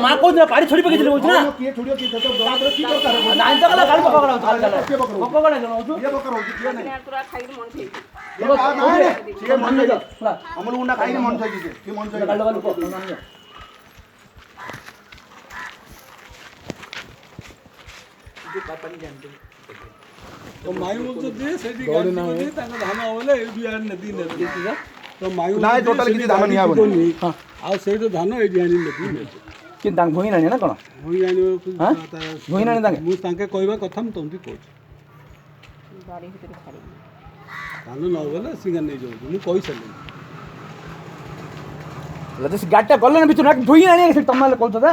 माँ को पाड़ी छोड़ी पके बोलछ ना किए छोड़ियो की तो की करता है ना इंता कला गाड़ी पकड़ा पकड़ा जनो छु ये पकड़ होची किए नहीं तोरा खाई मन छै ये मन छै हमल उना खाई मन छै की मन छै गाड़ी लगा को पानी जानते तो मायू बोलतो दे सेठी गाड़ी दे तांका धान होले ए बिहार नदी नदी तो मायू ना टोटल किसी धान नहीं आबो हां आ सेठी धान ए बिहार नदी कि दांग भोई नाही ना कोन होई आनी भोई नाही दांग मु तांके कहबा कथा मु तुमती कहू गाड़ी भीतर खाली धान न होले सिंगा नै जाऊ मु कहि सले लदस गाटा गलन बितु ना भोई नाही से तमाले कहतो ता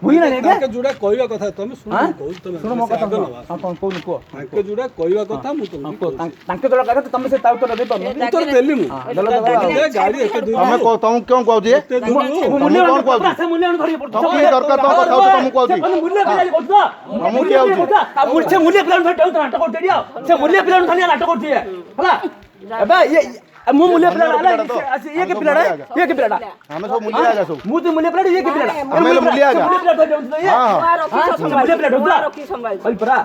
भोई नाही के तांके जुडा कहबा कथा तुम सुन कहू तुम सुन मो कथा अपन कोन को तांके जुडा कहबा कथा मु तुमती तांके तोला कहत तुम से ताउ तो दे पर उत्तर देली मु गाड़ी एक दो हमें को तुम क्यों कहू जे मूल्य कौन कहू से मूल्य धरि पड़तो की दरकार तो बताओ तुम कहू जे मूल्य बिलाली कहतो हम के आउ जे मूल्य बिलाली भेटौ तो नाटक कर दियो से मूल्य बिलाली धनिया नाटक कर दिए हला अबे ये मु मूल्य प्लाट आला ये के प्लाट है ये के प्लाट हमें सब मूल्य आगा सब मु तो मूल्य प्लाट ये के प्लाट हमें मूल्य आगा मूल्य प्लाट दे ये हां मूल्य प्लाट होता रखी संभाल ओइ परा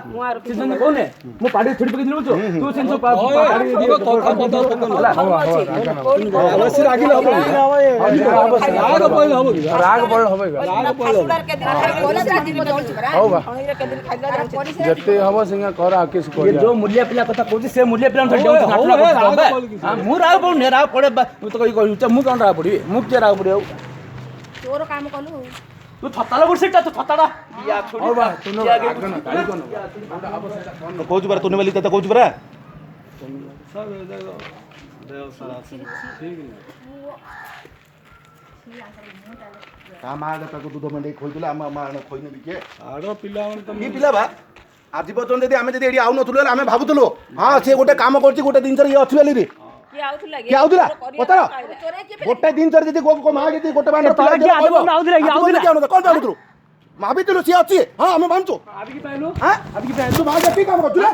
सीजन कोन है मु पाड़ी छोड़ी पके दिलु तू सेंसो पाड़ी कथा पता होला अवश्य रागिल हो राग पळ हो राग पळ होबे राग पळ के दिन खाई बोला जाती में दौड़ परा होबा खणीरे के दिन खाइला जते हबो सिंगा कर आके से ये जो मूल्य प्लाट कथा कहू से मूल्य प्लाट धरि नाटक मु राग पड़ ने राग पड़े तो कहि कहू मु कोन राग पड़ी मु के राग पड़ी तोर काम कलु तू थताला बुरसेटा तू थताड़ा या छोड़ी हो बा तू आगे कहू बरा तूने वाली तता कहू बरा सब देव सारा ठीक काम आगे ताको दूध मंडे खोलतला हम खोइने दिके आडो पिला मन त की पिला बा आज पर्यंत यदि आमे यदि एडी आउ नथुलो आमे भाबुतलो हां से गोटे काम करछि गोटे दिन ये अछि वाली रे की आउथला की आउथला पता गोटे दिन चर यदि को मां यदि गोटे बांड पिला के आउथला कोन भाबुतलो भाबितलो से अछि हां हम मानछु आबि की पाइलो हां आबि की पाइलो तू भाग की काम करछु रे